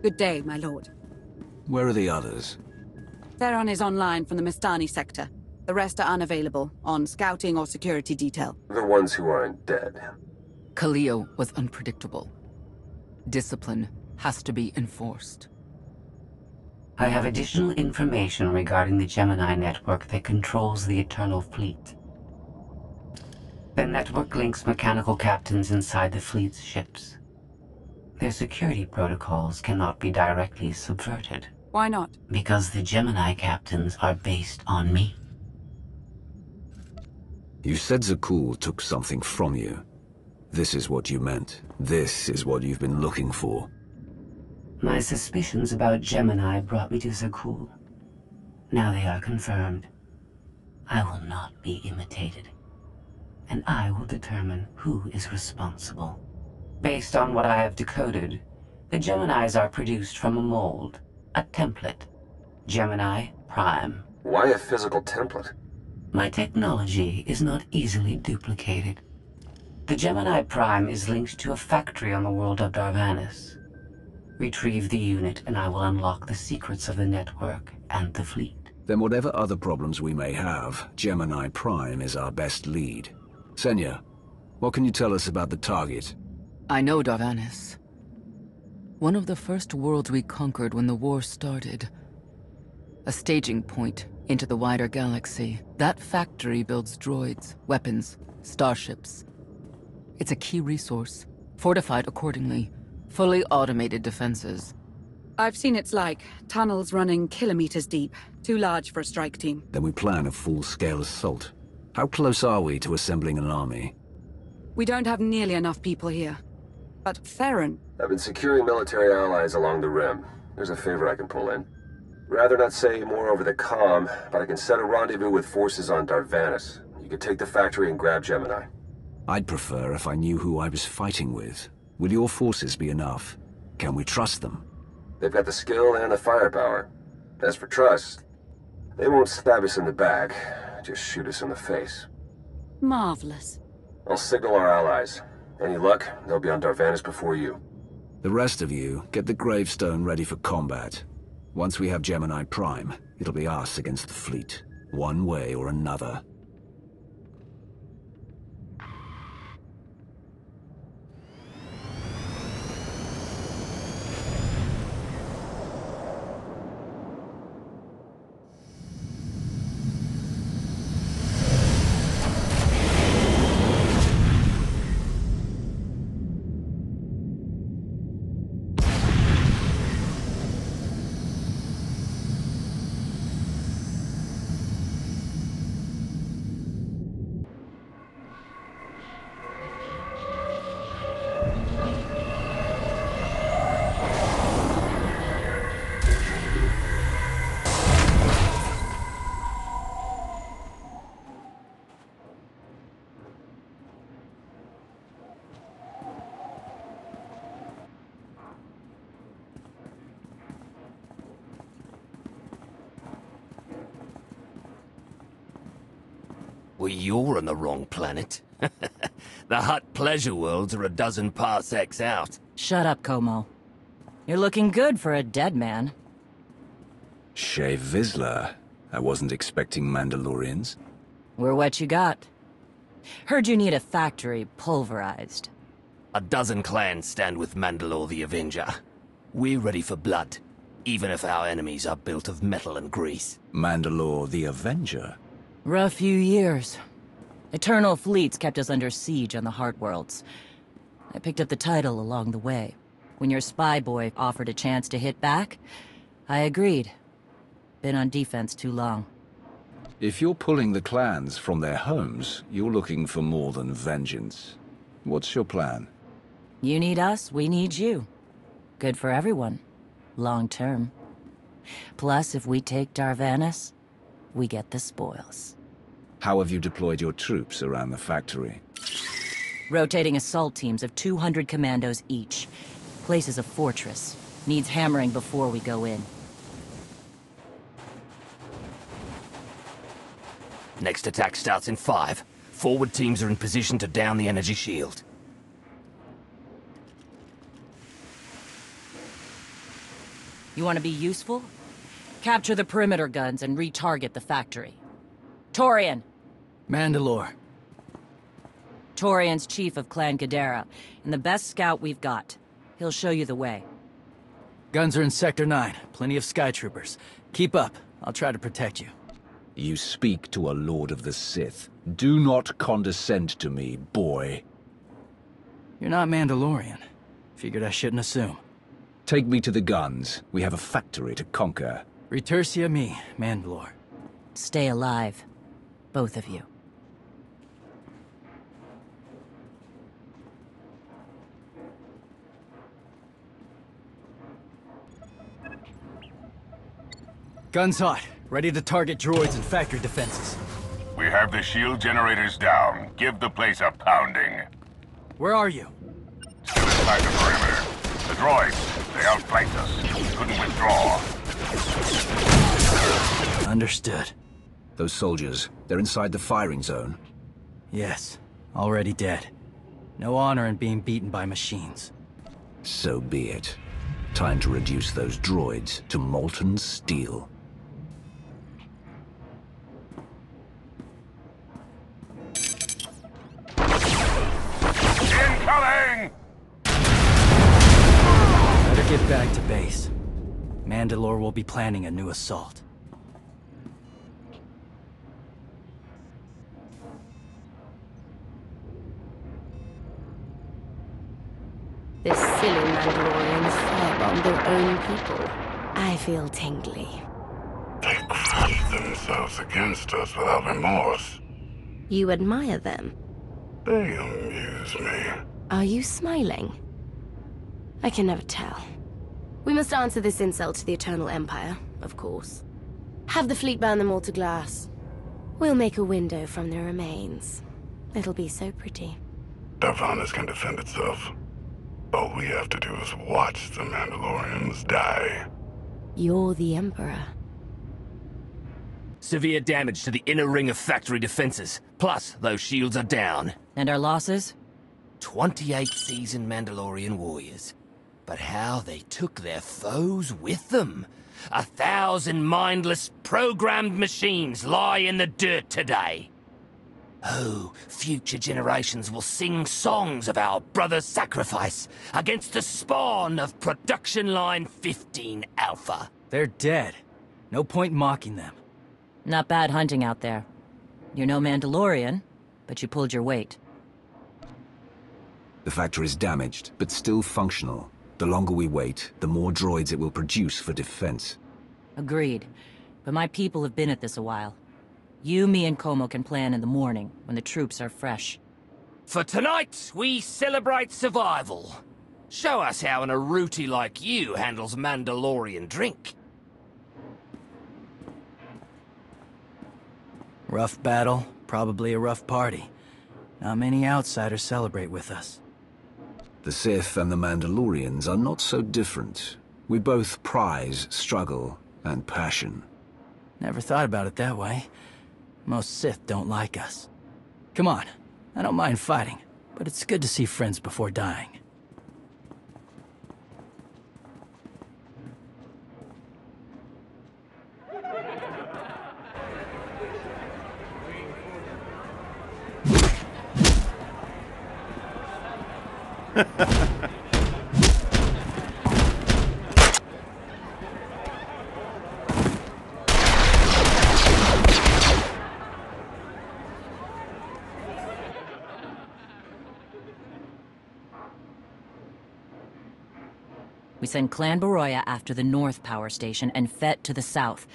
Good day, my lord. Where are the others? Theron is online from the Mistani sector. The rest are unavailable, on scouting or security detail. The ones who aren't dead. Khalil was unpredictable. Discipline has to be enforced. I have additional information regarding the Gemini network that controls the Eternal Fleet. The network links mechanical captains inside the fleet's ships. Their security protocols cannot be directly subverted. Why not? Because the Gemini captains are based on me. You said Zakul took something from you. This is what you meant. This is what you've been looking for. My suspicions about Gemini brought me to Zakul. Now they are confirmed. I will not be imitated. And I will determine who is responsible. Based on what I have decoded, the Geminis are produced from a mold, a template. Gemini Prime. Why a physical template? My technology is not easily duplicated. The Gemini Prime is linked to a factory on the world of Darvanis. Retrieve the unit and I will unlock the secrets of the network and the fleet. Then whatever other problems we may have, Gemini Prime is our best lead. Senya, what can you tell us about the target? I know Darvanis. One of the first worlds we conquered when the war started. A staging point into the wider galaxy. That factory builds droids, weapons, starships. It's a key resource, fortified accordingly. Fully automated defenses. I've seen it's like. Tunnels running kilometers deep. Too large for a strike team. Then we plan a full-scale assault. How close are we to assembling an army? We don't have nearly enough people here. But Theron... I've been securing military allies along the rim. There's a favor I can pull in. Rather not say more over the comm, but I can set a rendezvous with forces on Darvanis. You can take the factory and grab Gemini. I'd prefer if I knew who I was fighting with. Will your forces be enough? Can we trust them? They've got the skill and the firepower. As for trust, they won't stab us in the back, just shoot us in the face. Marvelous. I'll signal our allies. Any luck, they'll be on Darvanis before you. The rest of you, get the gravestone ready for combat. Once we have Gemini Prime, it'll be us against the fleet, one way or another. Well, you're on the wrong planet. The Hutt pleasure worlds are a dozen parsecs out. Shut up, Komo. You're looking good for a dead man. Shea Vizsla. I wasn't expecting Mandalorians. We're what you got. Heard you need a factory pulverized. A dozen clans stand with Mandalore the Avenger. We're ready for blood, even if our enemies are built of metal and grease. Mandalore the Avenger? Rough few years. Eternal fleets kept us under siege on the Heart Worlds. I picked up the title along the way. When your spy boy offered a chance to hit back, I agreed. Been on defense too long. If you're pulling the clans from their homes, you're looking for more than vengeance. What's your plan? You need us, we need you. Good for everyone. Long term. Plus, if we take Darvanis, we get the spoils. How have you deployed your troops around the factory? Rotating assault teams of 200 commandos each. Place is a fortress. Needs hammering before we go in. Next attack starts in 5. Forward teams are in position to down the energy shield. You want to be useful? Capture the perimeter guns and retarget the factory. Torian! Mandalore. Torian's chief of Clan Ghidorah, and the best scout we've got. He'll show you the way. Guns are in Sector 9. Plenty of Sky Troopers. Keep up. I'll try to protect you. You speak to a Lord of the Sith. Do not condescend to me, boy. You're not Mandalorian. Figured I shouldn't assume. Take me to the guns. We have a factory to conquer. Retursia me, Mandalore. Stay alive. Both of you. Guns hot. Ready to target droids and factory defenses. We have the shield generators down. Give the place a pounding. Where are you? Still inside the perimeter. The droids, they outflanked us. Couldn't withdraw. Understood. Those soldiers, they're inside the firing zone. Yes. Already dead. No honor in being beaten by machines. So be it. Time to reduce those droids to molten steel. Incoming! Better get back to base. Mandalore will be planning a new assault. The silly Mandalorians firebomb their own people. I feel tingly. They crushed themselves against us without remorse. You admire them. They amuse me. Are you smiling? I can never tell. We must answer this insult to the Eternal Empire, of course. Have the fleet burn them all to glass. We'll make a window from their remains. It'll be so pretty. Darvanis can defend itself. All we have to do is watch the Mandalorians die. You're the Emperor. Severe damage to the inner ring of factory defenses. Plus, those shields are down. And our losses? 28 seasoned Mandalorian warriors. But how they took their foes with them. 1,000 mindless, programmed machines lie in the dirt today. Oh, future generations will sing songs of our brother's sacrifice against the spawn of Production Line 15 Alpha. They're dead. No point mocking them. Not bad hunting out there. You're no Mandalorian, but you pulled your weight. The factory's damaged, but still functional. The longer we wait, the more droids it will produce for defense. Agreed. But my people have been at this a while. You, me, and Komo can plan in the morning, when the troops are fresh. For tonight, we celebrate survival. Show us how an Aruti like you handles Mandalorian drink. Rough battle, probably a rough party. Not many outsiders celebrate with us. The Sith and the Mandalorians are not so different. We both prize struggle and passion. Never thought about it that way. Most Sith don't like us. Come on, I don't mind fighting, but it's good to see friends before dying. We send Clan Baroya after the North Power Station and Fett to the south.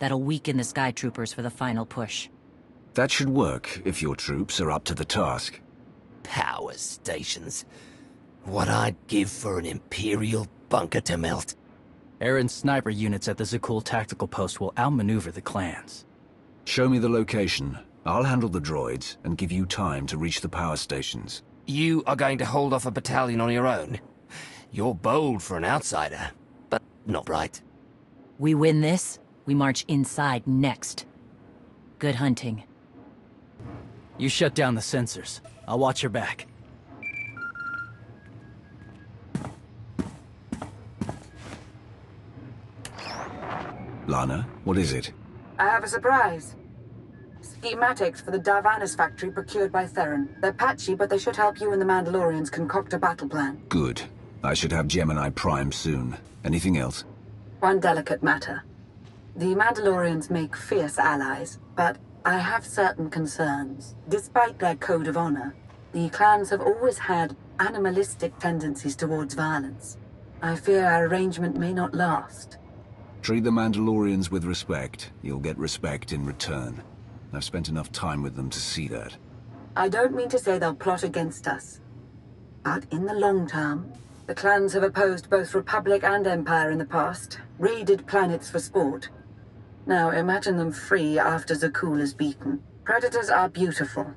That'll weaken the Sky Troopers for the final push. That should work if your troops are up to the task. Power stations. What I'd give for an Imperial bunker to melt. Aaron's sniper units at the Zakul tactical post will outmaneuver the clans. Show me the location. I'll handle the droids and give you time to reach the power stations. You are going to hold off a battalion on your own? You're bold for an outsider, but not right. We win this, we march inside next. Good hunting. You shut down the sensors. I'll watch your back. Lana, what is it? I have a surprise. Schematics for the Darvanis factory procured by Theron. They're patchy, but they should help you and the Mandalorians concoct a battle plan. Good. I should have Gemini Prime soon. Anything else? One delicate matter. The Mandalorians make fierce allies, but I have certain concerns. Despite their code of honor, the clans have always had animalistic tendencies towards violence. I fear our arrangement may not last. Treat the Mandalorians with respect. You'll get respect in return. I've spent enough time with them to see that. I don't mean to say they'll plot against us. But in the long term, the clans have opposed both Republic and Empire in the past, raided planets for sport. Now imagine them free after Zakul is beaten. Predators are beautiful,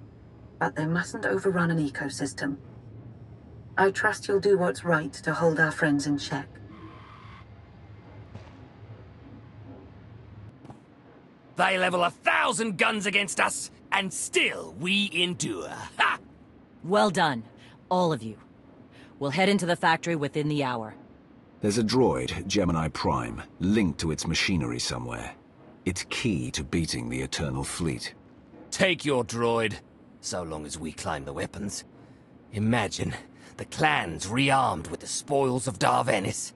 but they mustn't overrun an ecosystem. I trust you'll do what's right to hold our friends in check. They level 1,000 guns against us, and still we endure. Ha! Well done, all of you. We'll head into the factory within the hour. There's a droid, Gemini Prime, linked to its machinery somewhere. It's key to beating the Eternal Fleet. Take your droid, so long as we claim the weapons. Imagine the clans rearmed with the spoils of Darvanis,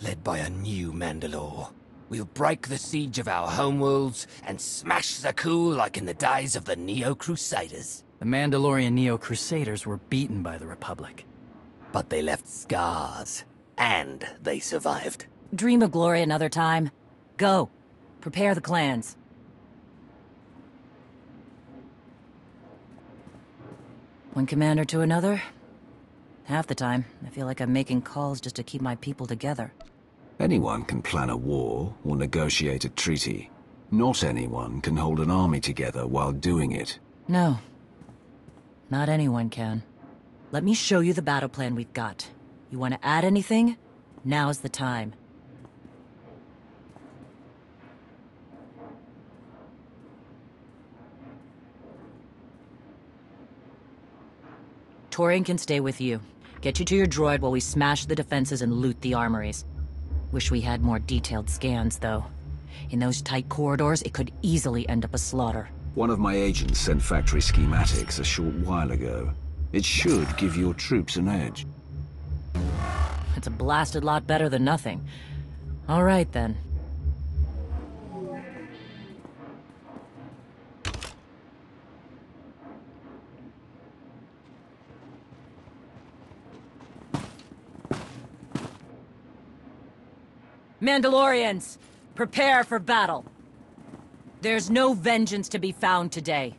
led by a new Mandalore. We'll break the siege of our homeworlds and smash Zakul like in the days of the Neo-Crusaders. The Mandalorian Neo-Crusaders were beaten by the Republic. But they left scars, and they survived. Dream of glory another time. Go. Prepare the clans. One commander to another. Half the time, I feel like I'm making calls just to keep my people together. Anyone can plan a war or negotiate a treaty. Not anyone can hold an army together while doing it. No. Not anyone can. Let me show you the battle plan we've got. You want to add anything? Now's the time. Torian can stay with you. Get you to your droid while we smash the defenses and loot the armories. Wish we had more detailed scans, though. In those tight corridors, it could easily end up a slaughter. One of my agents sent factory schematics a short while ago. It should give your troops an edge. It's a blasted lot better than nothing. All right, then. Mandalorians, prepare for battle. There's no vengeance to be found today.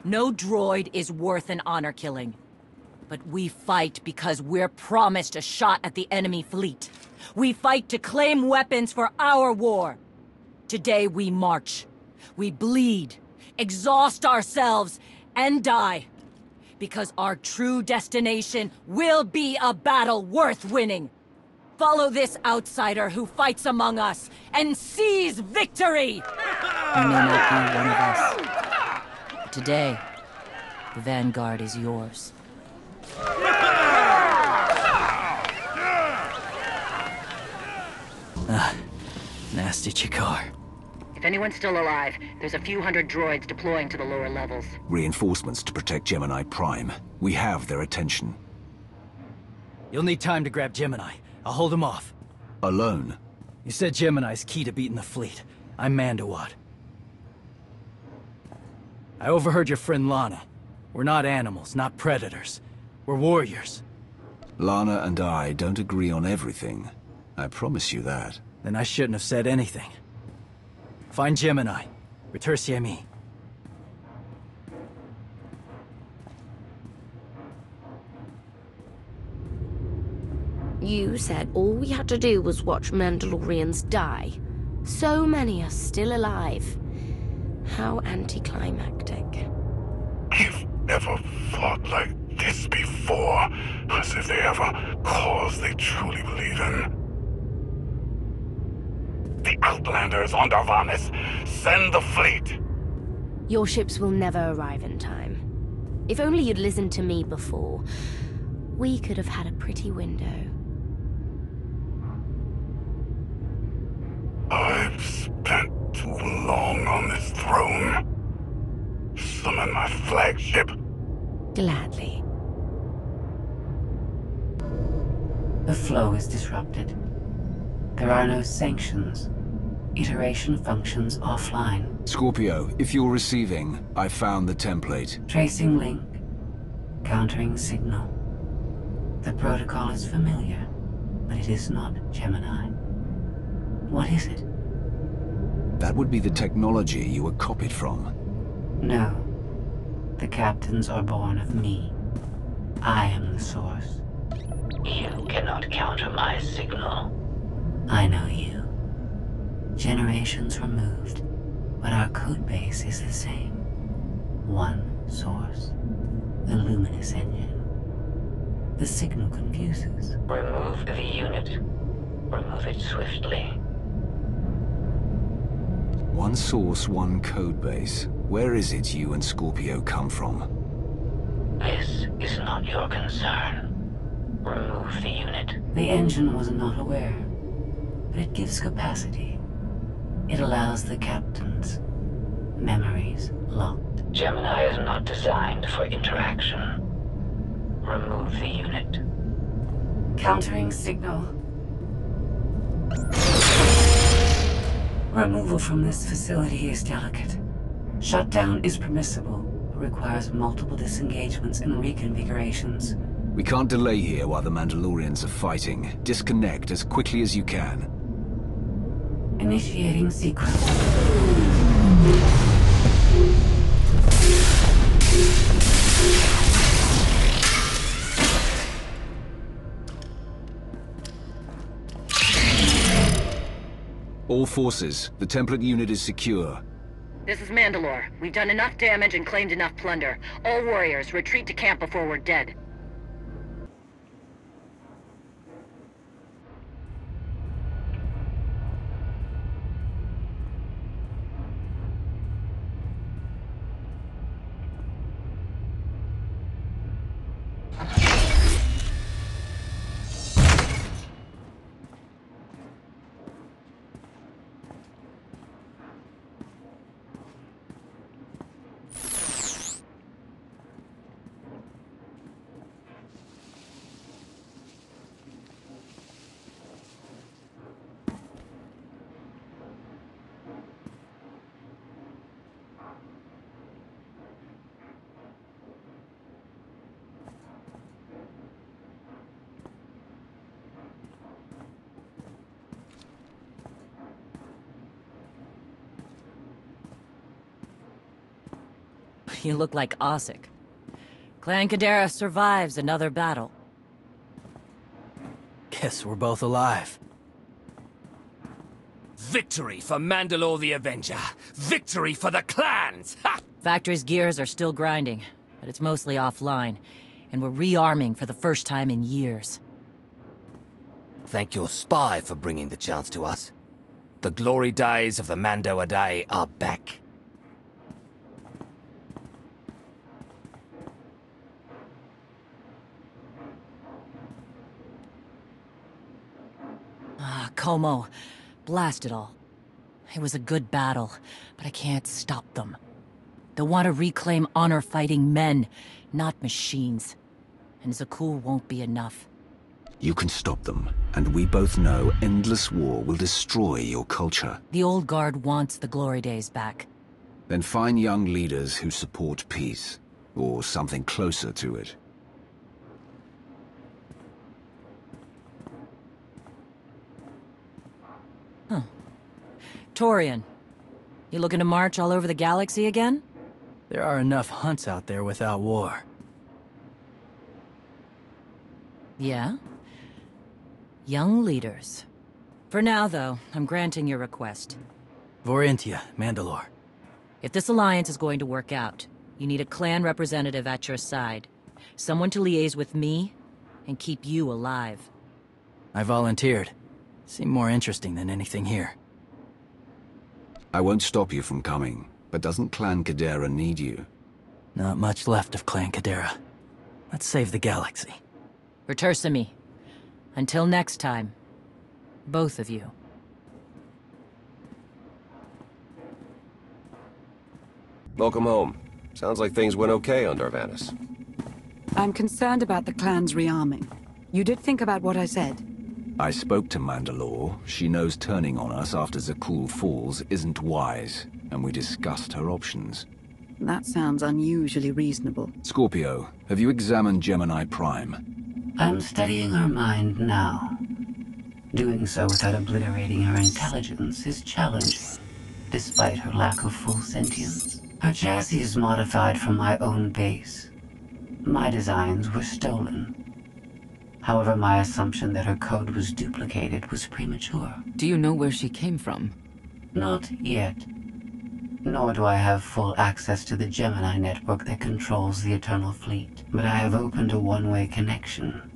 No droid is worth an honor killing. But we fight because we're promised a shot at the enemy fleet. We fight to claim weapons for our war. Today we march. We bleed, exhaust ourselves, and die. Because our true destination will be a battle worth winning. Follow this outsider who fights among us and seize victory! You may not be one of us. But today, the Vanguard is yours. Nasty Chikar. If anyone's still alive, there's a few hundred droids deploying to the lower levels. Reinforcements to protect Gemini Prime. We have their attention. You'll need time to grab Gemini. I'll hold him off. Alone? You said Gemini's key to beating the fleet. I'm Mandawad. I overheard your friend Lana. We're not animals, not predators. We're warriors. Lana and I don't agree on everything. I promise you that. Then I shouldn't have said anything. Find Gemini. Retursi me. You said all we had to do was watch Mandalorians die. So many are still alive. How anticlimactic. I've never fought like this before. As if they have a cause they truly believe in. The Outlanders on Darvanis. Send the fleet. Your ships will never arrive in time. If only you'd listened to me before, we could have had a pretty window. I've spent long on this throne. Summon my flagship. Gladly. The flow is disrupted. There are no sanctions. Iteration functions offline. Scorpio, if you're receiving, I found the template. Tracing link. Countering signal. The protocol is familiar, but it is not Gemini. What is it? That would be the technology you were copied from. No. The captains are born of me. I am the source. You cannot counter my signal. I know you. Generations removed, but our code base is the same. One source. The luminous engine. The signal confuses. Remove the unit. Remove it swiftly. One source, one code base. Where is it you and Scorpio come from? This is not your concern. Remove the unit. The engine was not aware, but it gives capacity. It allows the captains. Memories locked. Gemini is not designed for interaction. Remove the unit. Countering signal. Removal from this facility is delicate. Shutdown is permissible, but requires multiple disengagements and reconfigurations. We can't delay here while the Mandalorians are fighting. Disconnect as quickly as you can. Initiating sequence. All forces, the template unit is secure. This is Mandalore. We've done enough damage and claimed enough plunder. All warriors, retreat to camp before we're dead. You look like Ossic. Clan Kadera survives another battle. Guess we're both alive. Victory for Mandalore the Avenger! Victory for the clans! Ha! Factory's gears are still grinding, but it's mostly offline, and we're rearming for the first time in years. Thank your spy for bringing the chance to us. The glory days of the Mando Adae are back. Komo. Blast it all. It was a good battle, but I can't stop them. They'll want to reclaim honor-fighting men, not machines. And Zakul won't be enough. You can stop them, and we both know endless war will destroy your culture. The old guard wants the glory days back. Then find young leaders who support peace, or something closer to it. Torian, you looking to march all over the galaxy again? There are enough hunts out there without war. Yeah? Young leaders. For now, though, I'm granting your request. Vorintia, Mandalore. If this alliance is going to work out, you need a clan representative at your side. Someone to liaise with me and keep you alive. I volunteered. Seemed more interesting than anything here. I won't stop you from coming, but doesn't Clan Kadera need you? Not much left of Clan Kadera. Let's save the galaxy. Return to me. Until next time, both of you. Welcome home. Sounds like things went okay on Darvanis. I'm concerned about the clan's rearming. You did think about what I said? I spoke to Mandalore. She knows turning on us after Zakul falls isn't wise, and we discussed her options. That sounds unusually reasonable. Scorpio, have you examined Gemini Prime? I'm studying her mind now. Doing so without obliterating her intelligence is challenging, despite her lack of full sentience. Her chassis is modified from my own base. My designs were stolen. However, my assumption that her code was duplicated was premature. Do you know where she came from? Not yet. Nor do I have full access to the Gemini network that controls the Eternal Fleet. But I have opened a one-way connection.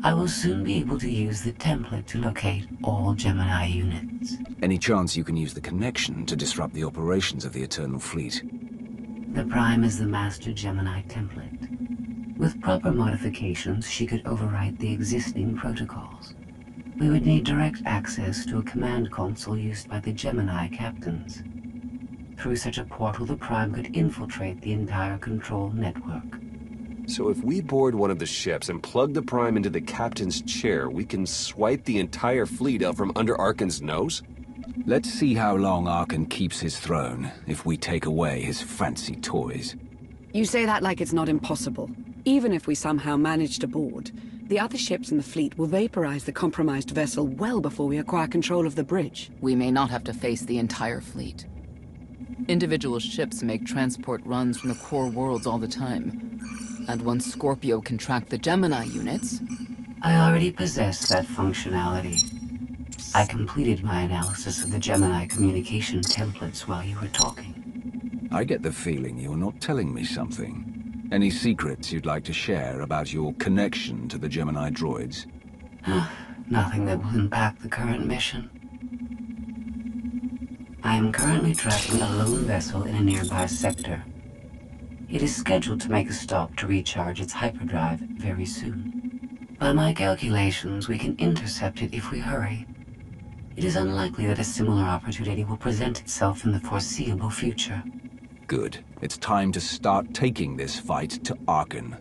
I will soon be able to use the template to locate all Gemini units. Any chance you can use the connection to disrupt the operations of the Eternal Fleet? The Prime is the master Gemini template. With proper modifications, she could overwrite the existing protocols. We would need direct access to a command console used by the Gemini captains. Through such a portal, the Prime could infiltrate the entire control network. So if we board one of the ships and plug the Prime into the captain's chair, we can swipe the entire fleet out from under Arkan's nose? Let's see how long Arkan keeps his throne, if we take away his fancy toys. You say that like it's not impossible. Even if we somehow manage to board, the other ships in the fleet will vaporize the compromised vessel well before we acquire control of the bridge. We may not have to face the entire fleet. Individual ships make transport runs from the core worlds all the time. And once Scorpio can track the Gemini units... I already possess that functionality. I completed my analysis of the Gemini communication templates while you were talking. I get the feeling you're not telling me something. Any secrets you'd like to share about your connection to the Gemini droids? Nothing that will impact the current mission. I am currently tracking a lone vessel in a nearby sector. It is scheduled to make a stop to recharge its hyperdrive very soon. By my calculations, we can intercept it if we hurry. It is unlikely that a similar opportunity will present itself in the foreseeable future. Good. It's time to start taking this fight to Arkan.